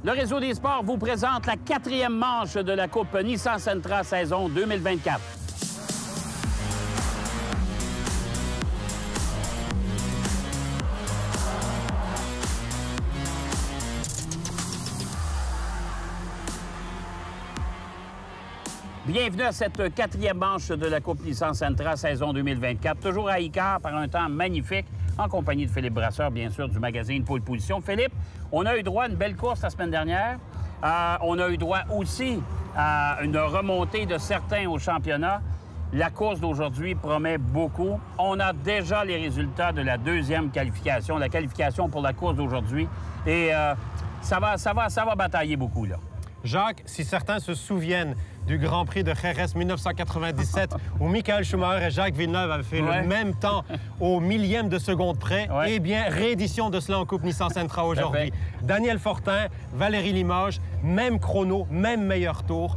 Le Réseau des sports vous présente la 4e manche de la Coupe Nissan Sentra saison 2024. Bienvenue à cette 4e manche de la Coupe Nissan Sentra saison 2024. Toujours à Icare par un temps magnifique, en compagnie de Philippe Brasseur, bien sûr, du magazine Pole Position. Philippe, on a eu droit à une belle course la semaine dernière. On a eu droit aussi à une remontée de certains au championnat. La course d'aujourd'hui promet beaucoup. On a déjà les résultats de la 2e qualification, la qualification pour la course d'aujourd'hui. Et ça va batailler beaucoup, là. Jacques, si certains se souviennent du Grand Prix de Jerez 1997, où Michael Schumacher et Jacques Villeneuve avaient fait le même temps au millième de seconde près, eh bien, réédition de cela en Coupe Nissan Sentra aujourd'hui. Daniel Fortin, Valérie Limoges, même chrono, même meilleur tour.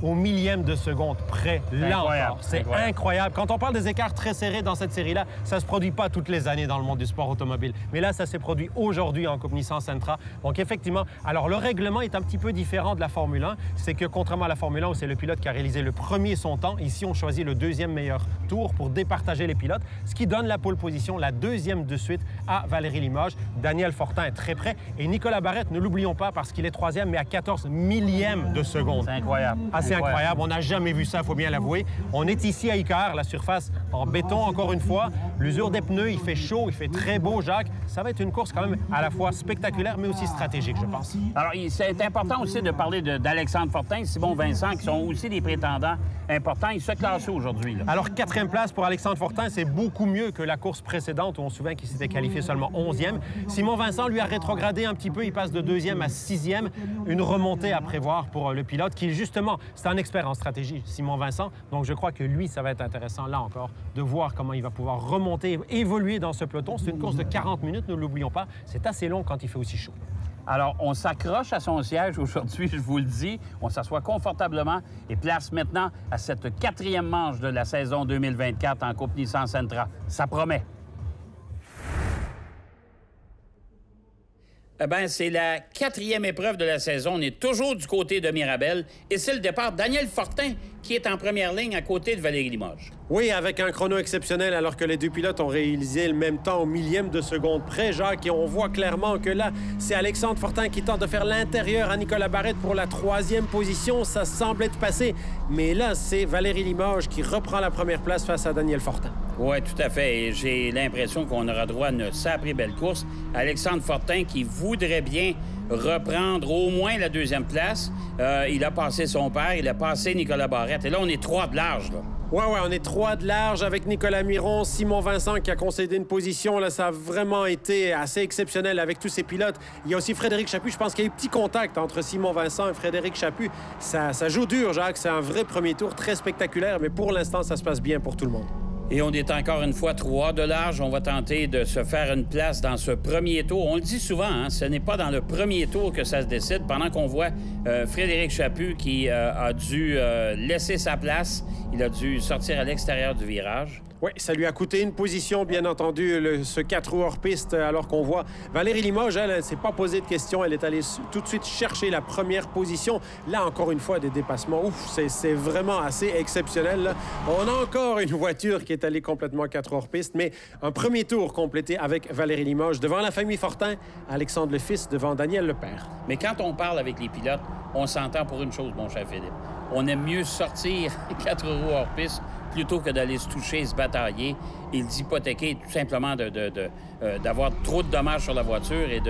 Au millième de seconde près. Là encore, c'est incroyable. Quand on parle des écarts très serrés dans cette série-là, ça ne se produit pas toutes les années dans le monde du sport automobile. Mais là, ça s'est produit aujourd'hui en Coupe Nissan Sentra. Donc effectivement, alors le règlement est un petit peu différent de la Formule 1. C'est que contrairement à la Formule 1 où c'est le pilote qui a réalisé le premier son temps, ici on choisit le 2e meilleur tour pour départager les pilotes, ce qui donne la pole position, la 2e de suite à Valérie Limoges. Daniel Fortin est très près. Et Nicolas Barrette, ne l'oublions pas parce qu'il est 3e, mais à 14 millièmes de seconde. C'est incroyable. Assez incroyable. On n'a jamais vu ça, il faut bien l'avouer. On est ici à Icare, la surface en béton, encore une fois. L'usure des pneus, il fait chaud, il fait très beau, Jacques. Ça va être une course quand même à la fois spectaculaire, mais aussi stratégique, je pense. Alors, c'est important aussi de parler d'Alexandre Fortin, Simon Vincent, qui sont aussi des prétendants importants. Ils se classent aujourd'hui. Alors, 4e place pour Alexandre Fortin, c'est beaucoup mieux que la course précédente, où on se souvient qu'il s'était qualifié seulement 11e. Simon Vincent, lui, a rétrogradé un petit peu. Il passe de 2e à 6e. Une remontée à prévoir pour le pilote, qui, justement, c'est un expert en stratégie, Simon Vincent. Donc, je crois que lui, ça va être intéressant, là encore, de voir comment il va pouvoir remonter, évoluer dans ce peloton. C'est une course de 40 minutes, ne l'oublions pas. C'est assez long quand il fait aussi chaud. Alors, on s'accroche à son siège aujourd'hui, je vous le dis. On s'assoit confortablement et place maintenant à cette 4e manche de la saison 2024 en Coupe Nissan Sentra. Ça promet. Eh bien, c'est la 4e épreuve de la saison. On est toujours du côté de Mirabel. Et c'est le départ de Daniel Fortin qui est en première ligne à côté de Valérie Limoges. Oui, avec un chrono exceptionnel alors que les deux pilotes ont réalisé le même temps au millième de seconde près, Jacques. Et on voit clairement que là, c'est Alexandre Fortin qui tente de faire l'intérieur à Nicolas Barrette pour la 3e position. Ça semble être passé. Mais là, c'est Valérie Limoges qui reprend la première place face à Daniel Fortin. Oui, tout à fait. Et j'ai l'impression qu'on aura droit à une sacrée belle course. Alexandre Fortin qui voudrait bien reprendre au moins la 2e place. Il a passé son père, il a passé Nicolas Barrette. Et là, on est 3 de large, là. Oui, on est 3 de large avec Nicolas Miron, Simon Vincent qui a concédé une position. Là, ça a vraiment été assez exceptionnel avec tous ces pilotes. Il y a aussi Frédéric Chaput. Je pense qu'il y a eu un petit contact entre Simon Vincent et Frédéric Chaput. Ça joue dur, Jacques. C'est un vrai premier tour très spectaculaire, mais pour l'instant, ça se passe bien pour tout le monde. Et on est encore une fois 3 de large. On va tenter de se faire une place dans ce premier tour. On le dit souvent, hein, ce n'est pas dans le premier tour que ça se décide. Pendant qu'on voit Frédéric Chaput qui a dû laisser sa place. Il a dû sortir à l'extérieur du virage. Oui, ça lui a coûté une position, bien entendu, ce 4 roues hors piste, alors qu'on voit Valérie Limoges, elle ne s'est pas posé de questions. Elle est allée tout de suite chercher la première position. Là, encore une fois, des dépassements. Ouf, c'est vraiment assez exceptionnel, là. On a encore une voiture qui est allée complètement 4 roues hors piste, mais un premier tour complété avec Valérie Limoges devant la famille Fortin, Alexandre le fils devant Daniel le père. Mais quand on parle avec les pilotes, on s'entend pour une chose, mon cher Philippe. On aime mieux sortir 4 roues hors piste plutôt que d'aller se toucher, se batailler et d'hypothéquer tout simplement d'avoir trop de dommages sur la voiture et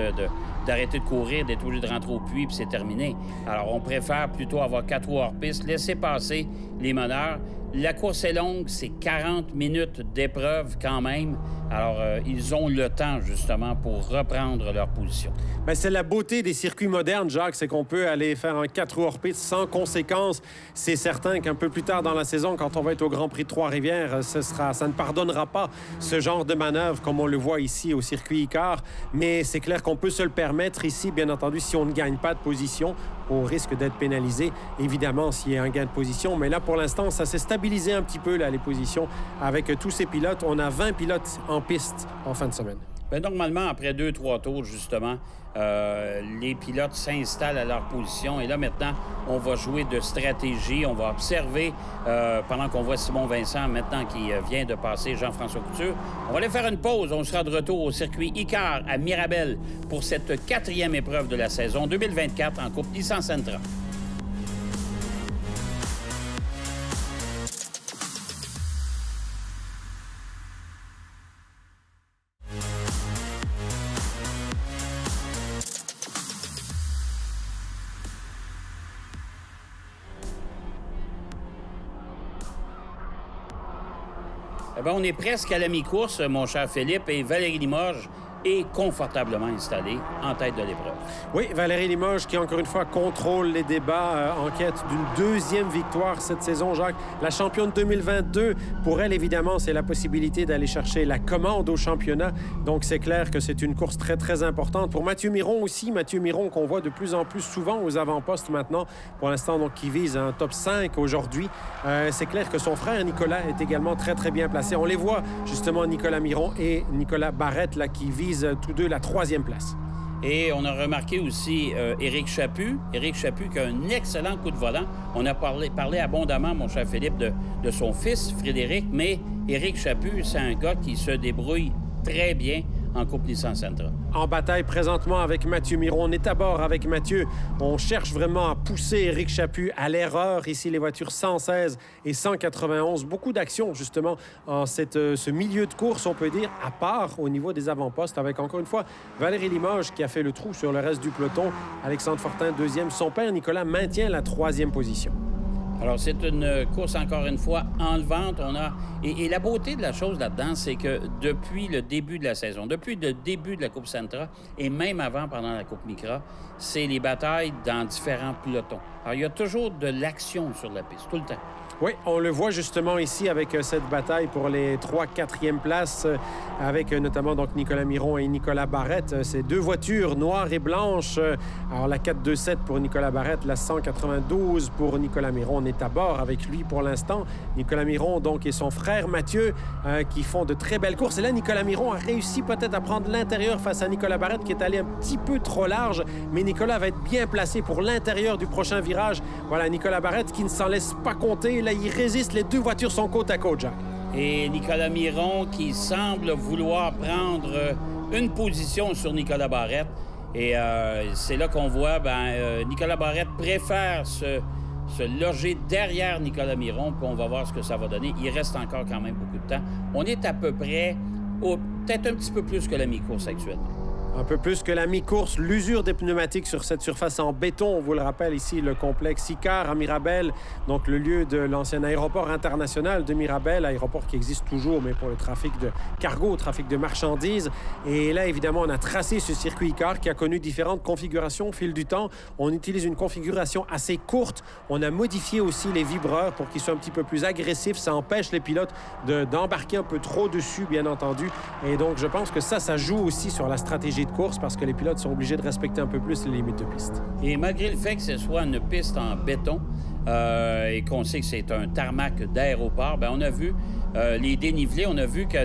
d'arrêter de courir, d'être obligé de rentrer au puits, puis c'est terminé. Alors, on préfère plutôt avoir 4 roues hors piste, laisser passer les meneurs. La course est longue, c'est 40 minutes d'épreuve quand même. Alors, ils ont le temps, justement, pour reprendre leur position. Bien, c'est la beauté des circuits modernes, Jacques, c'est qu'on peut aller faire un 4 roues hors piste sans conséquence. C'est certain qu'un peu plus tard dans la saison, quand on va être au Grand Prix de Trois-Rivières, ça ne pardonnera pas ce genre de manœuvre comme on le voit ici au circuit Icare. Mais c'est clair qu'on peut se le permettre ici, bien entendu, si on ne gagne pas de position, au risque d'être pénalisé, évidemment, s'il y a un gain de position. Mais là, pour l'instant, ça s'est stabilisé un petit peu, là, les positions. Avec tous ces pilotes, on a 20 pilotes en piste en fin de semaine. Bien, normalement, après 2-3 tours, justement, les pilotes s'installent à leur position. Et là, maintenant, on va jouer de stratégie. On va observer, pendant qu'on voit Simon Vincent, maintenant, qui vient de passer Jean-François Couture. On va aller faire une pause. On sera de retour au circuit Icare à Mirabel pour cette 4e épreuve de la saison 2024 en Coupe Nissan Sentra. Eh bien, on est presque à la mi-course, mon cher Philippe, et Valérie Limoges est confortablement installée en tête de l'épreuve. Oui, Valérie Limoges qui, encore une fois, contrôle les débats en quête d'une 2e victoire cette saison, Jacques. La championne 2022, pour elle, évidemment, c'est la possibilité d'aller chercher la commande au championnat. Donc, c'est clair que c'est une course très, très importante. Pour Mathieu Miron aussi, Mathieu Miron qu'on voit de plus en plus souvent aux avant-postes maintenant, pour l'instant, donc, qui vise un top 5 aujourd'hui. C'est clair que son frère Nicolas est également très, très bien placé. On les voit, justement, Nicolas Miron et Nicolas Barrette, là, qui visent tous deux la 3e place. Et on a remarqué aussi Éric Chaput. Éric Chaput qui a un excellent coup de volant. On a parlé abondamment, mon cher Philippe, de son fils, Frédéric, mais Éric Chaput, c'est un gars qui se débrouille très bien en Coupe Nissan Sentra. En bataille présentement avec Mathieu Miron. On est à bord avec Mathieu. On cherche vraiment à pousser Éric Chaput à l'erreur. Ici, les voitures 116 et 191. Beaucoup d'actions, justement, en ce milieu de course, on peut dire, à part au niveau des avant-postes, avec, encore une fois, Valérie Limoges qui a fait le trou sur le reste du peloton. Alexandre Fortin, 2e. Son père, Nicolas, maintient la 3e position. Alors, c'est une course, encore une fois, enlevante. Et la beauté de la chose là-dedans, c'est que depuis le début de la saison, depuis le début de la Coupe Sentra, et même avant, pendant la Coupe Micra, c'est les batailles dans différents pelotons. Alors, il y a toujours de l'action sur la piste, tout le temps. Oui, on le voit justement ici avec cette bataille pour les 3e, 4e places, avec notamment donc Nicolas Miron et Nicolas Barrette. Ces 2 voitures noires et blanches. Alors la 427 pour Nicolas Barrette, la 192 pour Nicolas Miron. On est à bord avec lui pour l'instant. Nicolas Miron donc et son frère Mathieu qui font de très belles courses. Et là, Nicolas Miron a réussi peut-être à prendre l'intérieur face à Nicolas Barrette qui est allé un petit peu trop large. Mais Nicolas va être bien placé pour l'intérieur du prochain virage. Voilà, Nicolas Barrette qui ne s'en laisse pas compter. Là, il résiste. Les 2 voitures sont côte à côte, Jacques. Et Nicolas Miron qui semble vouloir prendre une position sur Nicolas Barrette. Et c'est là qu'on voit, Nicolas Barrette préfère se loger derrière Nicolas Miron, puis on va voir ce que ça va donner. Il reste encore quand même beaucoup de temps. On est à peu près, peut-être un petit peu plus que la mi-course actuellement. Un peu plus que la mi-course, l'usure des pneumatiques sur cette surface en béton. On vous le rappelle ici, le complexe Icare à Mirabel, donc le lieu de l'ancien aéroport international de Mirabel, aéroport qui existe toujours, mais pour le trafic de cargo, trafic de marchandises. Et là, évidemment, on a tracé ce circuit Icare qui a connu différentes configurations au fil du temps. On utilise une configuration assez courte. On a modifié aussi les vibreurs pour qu'ils soient un petit peu plus agressifs. Ça empêche les pilotes d'embarquer un peu trop dessus, bien entendu. Et donc, je pense que ça joue aussi sur la stratégie de course parce que les pilotes sont obligés de respecter un peu plus les limites de piste. Et malgré le fait que ce soit une piste en béton et qu'on sait que c'est un tarmac d'aéroport, on a vu les dénivelés, on a vu que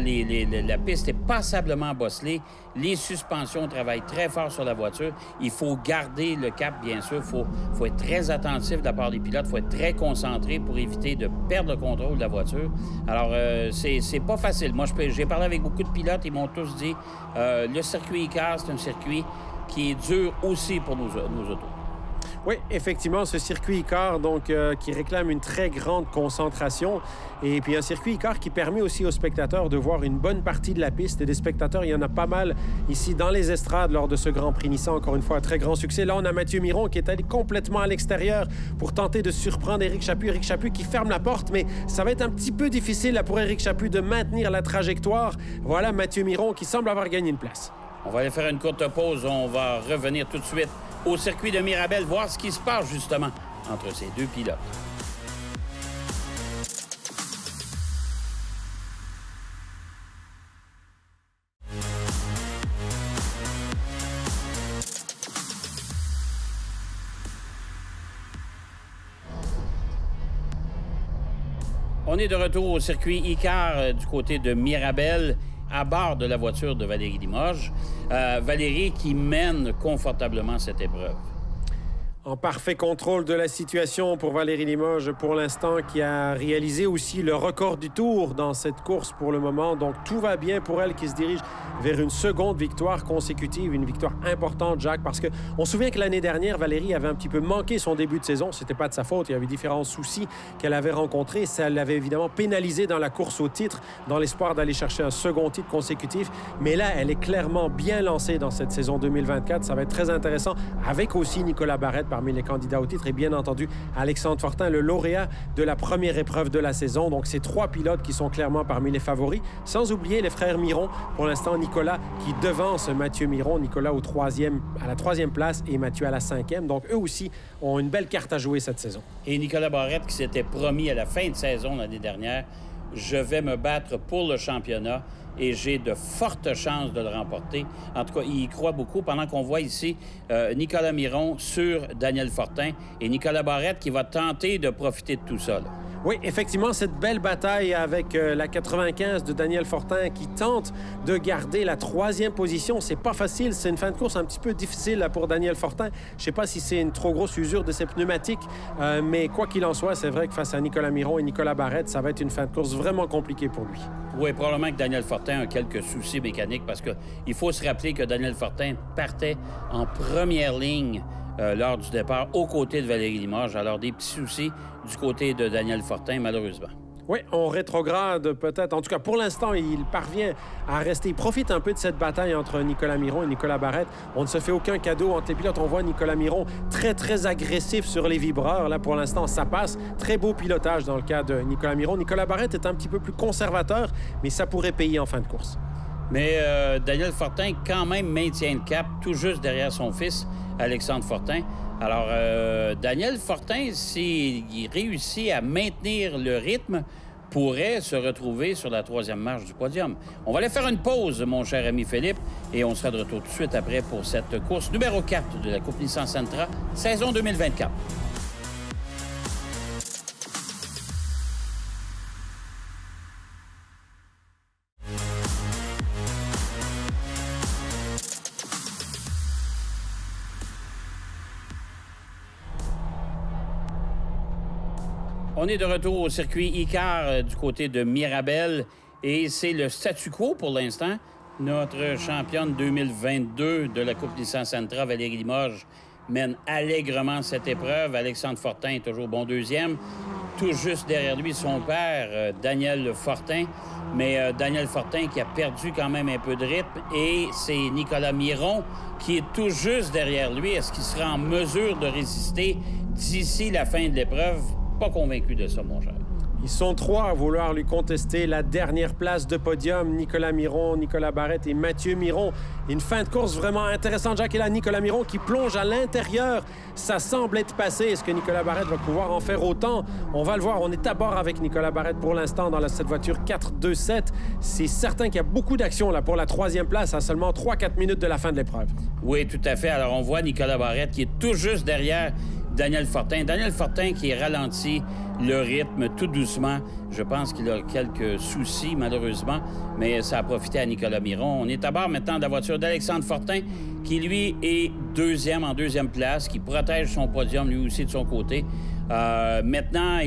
la piste est passablement bosselée. Les suspensions travaillent très fort sur la voiture. Il faut garder le cap, bien sûr. Il faut être très attentif de la part des pilotes. Il faut être très concentré pour éviter de perdre le contrôle de la voiture. Alors, c'est pas facile. Moi, j'ai parlé avec beaucoup de pilotes. Ils m'ont tous dit le circuit Icare, c'est un circuit qui est dur aussi pour nos autos. Oui, effectivement, ce circuit Icare, donc, qui réclame une très grande concentration. Et puis un circuit Icare qui permet aussi aux spectateurs de voir une bonne partie de la piste. Et des spectateurs, il y en a pas mal ici dans les estrades lors de ce Grand Prix Nissan. Encore une fois, un très grand succès. Là, on a Mathieu Miron qui est allé complètement à l'extérieur pour tenter de surprendre Éric Chaput. Éric Chaput qui ferme la porte, mais ça va être un petit peu difficile là, pour Éric Chaput de maintenir la trajectoire. Voilà Mathieu Miron qui semble avoir gagné une place. On va aller faire une courte pause. On va revenir tout de suite au circuit de Mirabel, voir ce qui se passe justement entre ces 2 pilotes. On est de retour au circuit Icare du côté de Mirabel. à bord de la voiture de Valérie Limoges. Valérie qui mène confortablement cette épreuve. En parfait contrôle de la situation pour Valérie Limoges pour l'instant, qui a réalisé aussi le record du Tour dans cette course pour le moment. Donc tout va bien pour elle qui se dirige vers une seconde victoire consécutive, une victoire importante, Jacques, parce qu'on se souvient que l'année dernière, Valérie avait un petit peu manqué son début de saison. C'était pas de sa faute, il y avait différents soucis qu'elle avait rencontrés. Ça l'avait évidemment pénalisé dans la course au titre, dans l'espoir d'aller chercher un second titre consécutif. Mais là, elle est clairement bien lancée dans cette saison 2024. Ça va être très intéressant, avec aussi Nicolas Barrette parmi les candidats au titre et bien entendu Alexandre Fortin, le lauréat de la première épreuve de la saison. Donc, c'est 3 pilotes qui sont clairement parmi les favoris. Sans oublier les frères Miron. Pour l'instant, Nicolas qui devance Mathieu Miron. Nicolas à la 3e place et Mathieu à la 5e. Donc, eux aussi ont une belle carte à jouer cette saison. Et Nicolas Barrette qui s'était promis à la fin de saison l'année dernière, je vais me battre pour le championnat et j'ai de fortes chances de le remporter. En tout cas, il y croit beaucoup pendant qu'on voit ici Nicolas Miron sur Daniel Fortin et Nicolas Barrette qui va tenter de profiter de tout ça, là. Oui, effectivement, cette belle bataille avec la 95 de Daniel Fortin qui tente de garder la 3e position. C'est pas facile, c'est une fin de course un petit peu difficile pour Daniel Fortin. Je sais pas si c'est une trop grosse usure de ses pneumatiques, mais quoi qu'il en soit, c'est vrai que face à Nicolas Miron et Nicolas Barrette, ça va être une fin de course vraiment compliquée pour lui. Oui, probablement que Daniel Fortin a quelques soucis mécaniques parce qu'il faut se rappeler que Daniel Fortin partait en première ligne lors du départ aux côtés de Valérie Limoges. Alors, des petits soucis du côté de Daniel Fortin, malheureusement. Oui, on rétrograde peut-être. En tout cas, pour l'instant, il parvient à rester. Il profite un peu de cette bataille entre Nicolas Miron et Nicolas Barrette. On ne se fait aucun cadeau entre les pilotes. On voit Nicolas Miron très, très agressif sur les vibreurs. Là, pour l'instant, ça passe. Très beau pilotage dans le cas de Nicolas Miron. Nicolas Barrette est un petit peu plus conservateur, mais ça pourrait payer en fin de course. Mais Daniel Fortin, quand même, maintient le cap tout juste derrière son fils, Alexandre Fortin. Alors, Daniel Fortin, s'il réussit à maintenir le rythme, pourrait se retrouver sur la 3e marche du podium. On va aller faire une pause, mon cher ami Philippe, et on sera de retour tout de suite après pour cette course numéro 4 de la Coupe Nissan Sentra, saison 2024. On est de retour au circuit Icar du côté de Mirabel et c'est le statu quo pour l'instant. Notre championne 2022 de la Coupe Nissan Sentra, Valérie Limoges, mène allègrement cette épreuve. Alexandre Fortin est toujours bon 2e. Tout juste derrière lui, son père, Daniel Fortin. Mais Daniel Fortin qui a perdu quand même un peu de rythme. Et c'est Nicolas Miron qui est tout juste derrière lui. Est-ce qu'il sera en mesure de résister d'ici la fin de l'épreuve? Pas convaincu de ça, mon cher. Ils sont 3 à vouloir lui contester la dernière place de podium. Nicolas Miron, Nicolas Barrette et Mathieu Miron. Une fin de course vraiment intéressante, Jacques. Et là, Nicolas Miron qui plonge à l'intérieur. Ça semble être passé. Est-ce que Nicolas Barrette va pouvoir en faire autant? On va le voir. On est à bord avec Nicolas Barrette pour l'instant dans cette voiture 4-2-7. C'est certain qu'il y a beaucoup d'action là pour la 3e place à seulement 3-4 minutes de la fin de l'épreuve. Oui, tout à fait. Alors, on voit Nicolas Barrette qui est tout juste derrière Daniel Fortin. Daniel Fortin qui ralentit le rythme tout doucement. Je pense qu'il a quelques soucis, malheureusement, mais ça a profité à Nicolas Miron. On est à bord maintenant de la voiture d'Alexandre Fortin, qui, lui, est 2e en 2e place, qui protège son podium, lui aussi, de son côté. Maintenant,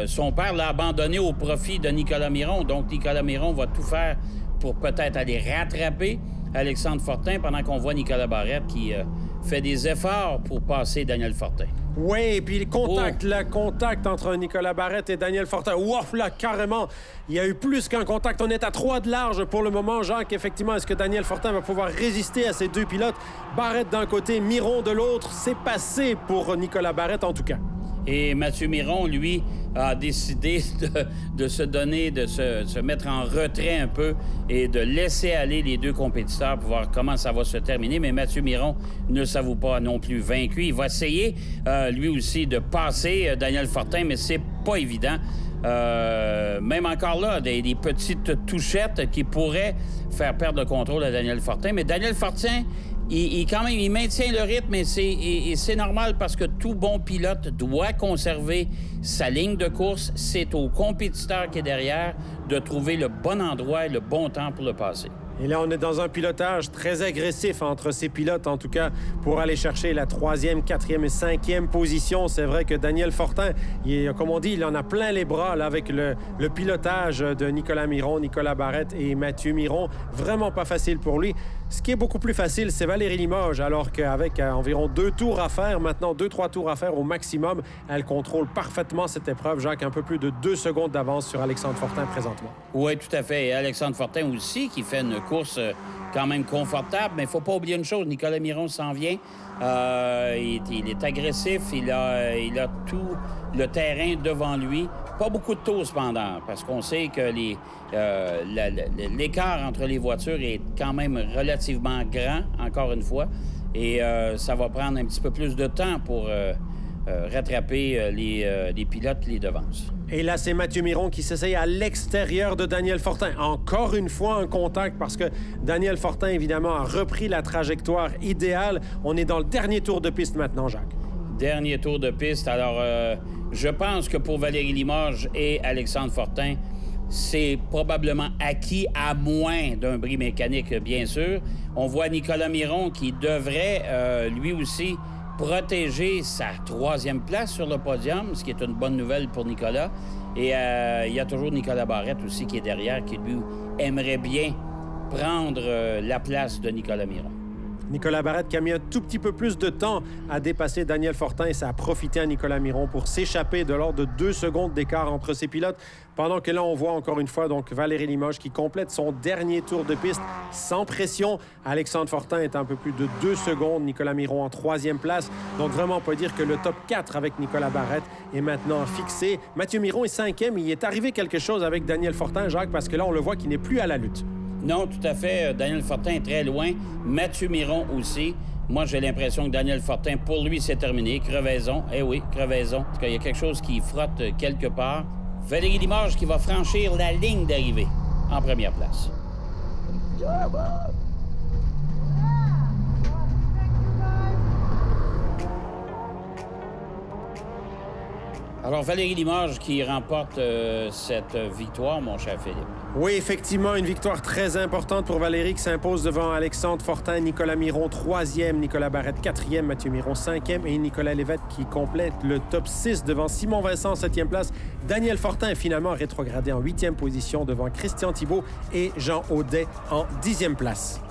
son père l'a abandonné au profit de Nicolas Miron. Donc, Nicolas Miron va tout faire pour peut-être aller rattraper Alexandre Fortin pendant qu'on voit Nicolas Barrette qui fait des efforts pour passer Daniel Fortin. Oui, et puis le contact entre Nicolas Barrette et Daniel Fortin. Ouf, là, carrément, il y a eu plus qu'un contact. On est à 3 de large pour le moment, Jacques. Effectivement, est-ce que Daniel Fortin va pouvoir résister à ces 2 pilotes? Barrette d'un côté, Miron de l'autre. C'est passé pour Nicolas Barrette, en tout cas. Et Mathieu Miron, lui, a décidé de se donner, de se mettre en retrait un peu et de laisser aller les 2 compétiteurs pour voir comment ça va se terminer. Mais Mathieu Miron ne s'avoue pas non plus vaincu. Il va essayer, lui aussi, de passer Daniel Fortin, mais c'est pas évident. Même encore là, des petites touchettes qui pourraient faire perdre le contrôle à Daniel Fortin. Mais Daniel Fortin quand même, il maintient le rythme et c'est normal parce que tout bon pilote doit conserver sa ligne de course. C'est au compétiteur qui est derrière de trouver le bon endroit et le bon temps pour le passer. Et là, on est dans un pilotage très agressif entre ces pilotes, en tout cas, pour aller chercher la 3e, 4e et 5e position. C'est vrai que Daniel Fortin, comme on dit, il en a plein les bras là, avec le pilotage de Nicolas Miron, Nicolas Barrette et Mathieu Miron. Vraiment pas facile pour lui. Ce qui est beaucoup plus facile, c'est Valérie Limoges, alors qu'avec environ 2 tours à faire, maintenant 2-3 tours à faire au maximum, elle contrôle parfaitement cette épreuve. Jacques, un peu plus de 2 secondes d'avance sur Alexandre Fortin présentement. Oui, tout à fait. Et Alexandre Fortin aussi, qui fait une course quand même confortable. Mais il ne faut pas oublier une chose, Nicolas Miron s'en vient. Il est agressif, il a tout le terrain devant lui. Pas beaucoup de tours, cependant, parce qu'on sait que l'écart entre les voitures est quand même relativement grand, encore une fois. Et ça va prendre un petit peu plus de temps pour rattraper les pilotes qui les devancent. Et là, c'est Mathieu Miron qui s'essaye à l'extérieur de Daniel Fortin. Encore une fois, un contact parce que Daniel Fortin, évidemment, a repris la trajectoire idéale. On est dans le dernier tour de piste maintenant, Jacques. Dernier tour de piste. Alors, je pense que pour Valérie Limoges et Alexandre Fortin, c'est probablement acquis, à moins d'un bris mécanique, bien sûr. On voit Nicolas Miron qui devrait, lui aussi, protéger sa 3e place sur le podium, ce qui est une bonne nouvelle pour Nicolas. Et il y a toujours Nicolas Barrette aussi qui est derrière, qui, lui, aimerait bien prendre la place de Nicolas Miron. Nicolas Barrette qui a mis un tout petit peu plus de temps à dépasser Daniel Fortin et ça a profité à Nicolas Miron pour s'échapper de l'ordre de 2 secondes d'écart entre ses pilotes. Pendant que là, on voit encore une fois donc Valérie Limoges qui complète son dernier tour de piste sans pression. Alexandre Fortin est à un peu plus de 2 secondes. Nicolas Miron en 3e place. Donc vraiment, on peut dire que le top 4 avec Nicolas Barrette est maintenant fixé. Mathieu Miron est 5e. Il est arrivé quelque chose avec Daniel Fortin, Jacques, parce que là, on le voit qu'il n'est plus à la lutte. Non, tout à fait. Daniel Fortin est très loin. Mathieu Miron aussi. Moi, j'ai l'impression que Daniel Fortin, pour lui, c'est terminé. Crevaison. Eh oui, crevaison. Parce qu'il y a quelque chose qui frotte quelque part. Valérie Limoges qui va franchir la ligne d'arrivée en première place. Alors, Valérie Limoges qui remporte cette victoire, mon cher Philippe. Oui, effectivement, une victoire très importante pour Valérie qui s'impose devant Alexandre Fortin, Nicolas Miron 3e, Nicolas Barrette 4e, Mathieu Miron 5e et Nicolas Lévesque qui complète le top 6 devant Simon Vincent en 7e place. Daniel Fortin est finalement rétrogradé en 8e position devant Christian Thibault et Jean Audet en 10e place.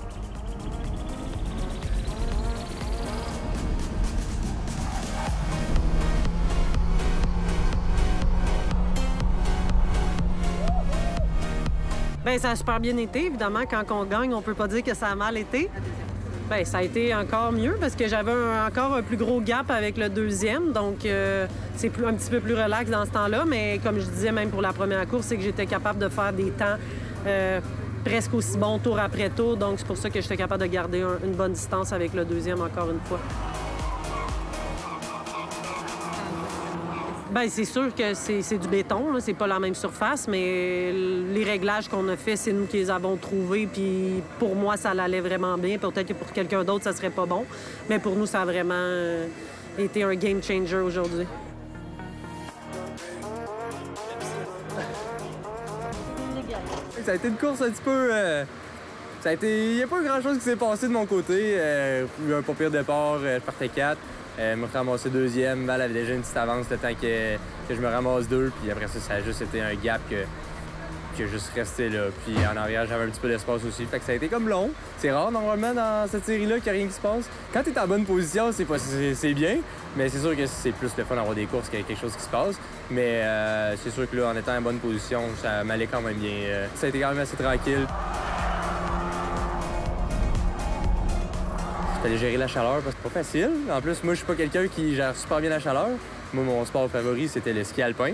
Bien, ça a super bien été. Évidemment, quand on gagne, on peut pas dire que ça a mal été. Bien, ça a été encore mieux parce que j'avais encore un plus gros gap avec le 2e. Donc, c'est un petit peu plus relax dans ce temps-là. Mais comme je disais, même pour la première course, c'est que j'étais capable de faire des temps presque aussi bons tour après tour. Donc, c'est pour ça que j'étais capable de garder une bonne distance avec le 2e encore une fois. Bien, c'est sûr que c'est du béton, là. C'est pas la même surface, mais les réglages qu'on a faits, c'est nous qui les avons trouvés. Puis pour moi, ça allait vraiment bien. Peut-être que pour quelqu'un d'autre, ça serait pas bon. Mais pour nous, ça a vraiment été un game changer aujourd'hui. Ça a été une course un petit peu... Il n'y a pas grand-chose qui s'est passé de mon côté. Il y a un pas pire départ, je partais 4. Je me ramassé 2e. Val avait déjà une petite avance le temps que je me ramasse 2. Puis après ça a juste été un gap que juste resté là. Puis en arrière, j'avais un petit peu d'espace aussi. Fait que ça a été comme long. C'est rare, normalement, dans cette série-là, qu'il n'y a rien qui se passe. Quand tu es en bonne position, c'est bien. Mais c'est sûr que c'est plus le fun d'avoir des courses qu'il y a quelque chose qui se passe. Mais c'est sûr que là, en étant en bonne position, ça m'allait quand même bien. Ça a été quand même assez tranquille. Il fallait gérer la chaleur parce que c'est pas facile. En plus, moi, je suis pas quelqu'un qui gère super bien la chaleur. Moi, mon sport favori, c'était le ski alpin.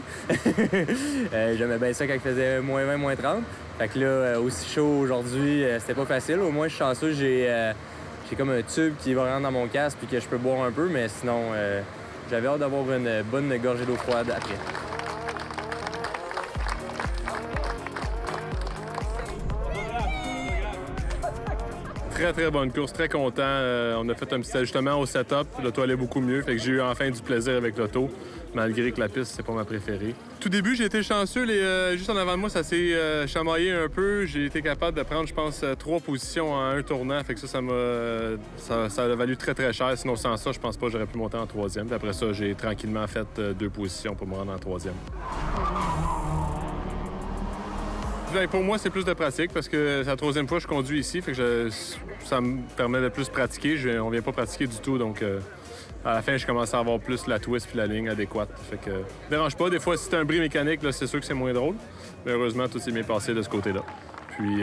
J'aimais bien ça quand il faisait moins 20, moins 30. Fait que là, aussi chaud aujourd'hui, c'était pas facile. Au moins, je suis chanceux, j'ai comme un tube qui va rentrer dans mon casque puis que je peux boire un peu. Mais sinon, j'avais hâte d'avoir une bonne gorgée d'eau froide après. très, très bonne course, très content. On a fait un petit ajustement au setup. L'auto allait beaucoup mieux, fait que j'ai eu enfin du plaisir avec l'auto, malgré que la piste, c'est pas ma préférée. Tout début, j'ai été chanceux. Juste en avant de moi, ça s'est chamaillé un peu. J'ai été capable de prendre, je pense, 3 positions en un tournant. Fait que ça a valu très, très cher. Sinon, sans ça, je pense pas que j'aurais pu monter en 3e. Puis après ça, j'ai tranquillement fait 2 positions pour me rendre en 3e. Bien, pour moi, c'est plus de pratique parce que c'est la 3e fois que je conduis ici. Fait que ça me permet de plus pratiquer. On vient pas pratiquer du tout, donc à la fin, je commence à avoir plus la twist puis la ligne adéquate. Fait que dérange pas. Des fois, si c'est un bris mécanique, là, c'est sûr que c'est moins drôle. Mais heureusement, tout s'est bien passé de ce côté-là. Puis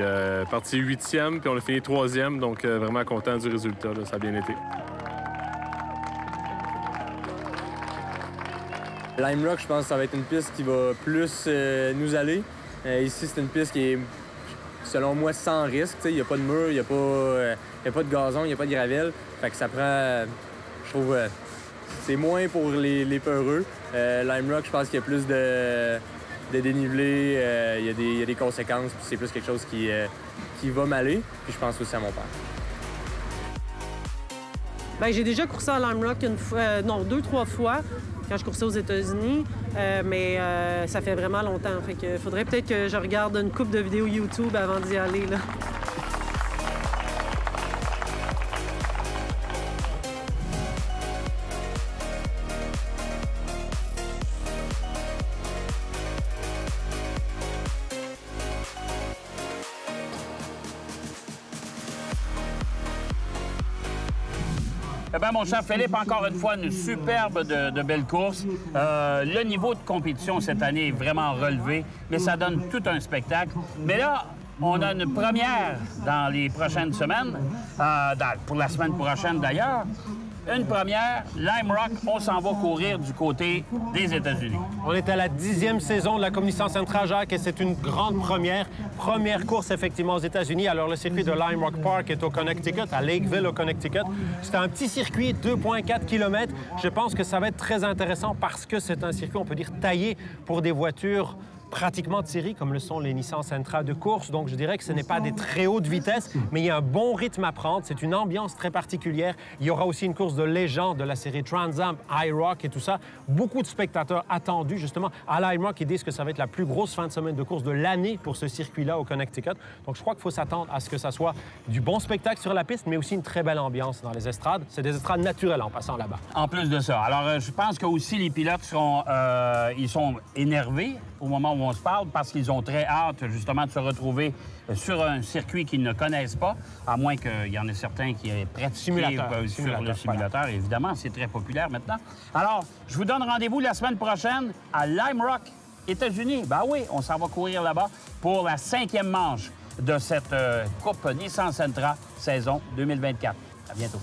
parti 8e, puis on a fini 3e, donc vraiment content du résultat. Là, ça a bien été. Lime Rock, je pense que ça va être une piste qui va plus nous aller. Ici, c'est une piste qui est, selon moi, sans risque. Il n'y a pas de mur, il n'y a pas de gazon, il n'y a pas de gravel. Fait que ça prend, je trouve, c'est moins pour les peureux. Lime Rock, je pense qu'il y a plus de dénivelé, il y a des conséquences, puis c'est plus quelque chose qui va m'aller. Puis je pense aussi à mon père. Bien, j'ai déjà coursé à Lime Rock 2-3 fois quand je coursais aux États-Unis, mais ça fait vraiment longtemps. Fait que faudrait peut-être que je regarde une couple de vidéos YouTube avant d'y aller, là. Eh bien, mon cher Philippe, encore une fois, une superbe de belle course. Le niveau de compétition cette année est vraiment relevé, mais ça donne tout un spectacle. Mais là, on a une première dans les prochaines semaines, pour la semaine prochaine d'ailleurs. Une première, Lime Rock, on s'en va courir du côté des États-Unis. On est à la 10e saison de la Commission Central-Jacques et c'est une grande première. Première course, effectivement, aux États-Unis. Alors, le circuit de Lime Rock Park est au Connecticut, à Lakeville, au Connecticut. C'est un petit circuit, 2,4 km. Je pense que ça va être très intéressant parce que c'est un circuit, on peut dire, taillé pour des voitures pratiquement de série, comme le sont les Nissan Sentra de course. Donc, je dirais que ce n'est pas des très hautes vitesses, mais il y a un bon rythme à prendre. C'est une ambiance très particulière. Il y aura aussi une course de légende de la série Trans Am, IROC et tout ça. Beaucoup de spectateurs attendus, justement, à l'IROC. Ils disent que ça va être la plus grosse fin de semaine de course de l'année pour ce circuit-là au Connecticut. Donc, je crois qu'il faut s'attendre à ce que ça soit du bon spectacle sur la piste, mais aussi une très belle ambiance dans les estrades. C'est des estrades naturelles en passant là-bas. En plus de ça. Alors, je pense que aussi les pilotes ils sont énervés au moment où on se parle parce qu'ils ont très hâte, justement, de se retrouver sur un circuit qu'ils ne connaissent pas, à moins qu'il y en ait certains qui aient pratiqué sur le simulateur. Voilà. Évidemment, c'est très populaire maintenant. Alors, je vous donne rendez-vous la semaine prochaine à Lime Rock, États-Unis. Ben oui, on s'en va courir là-bas pour la 5e manche de cette Coupe Nissan Sentra saison 2024. À bientôt.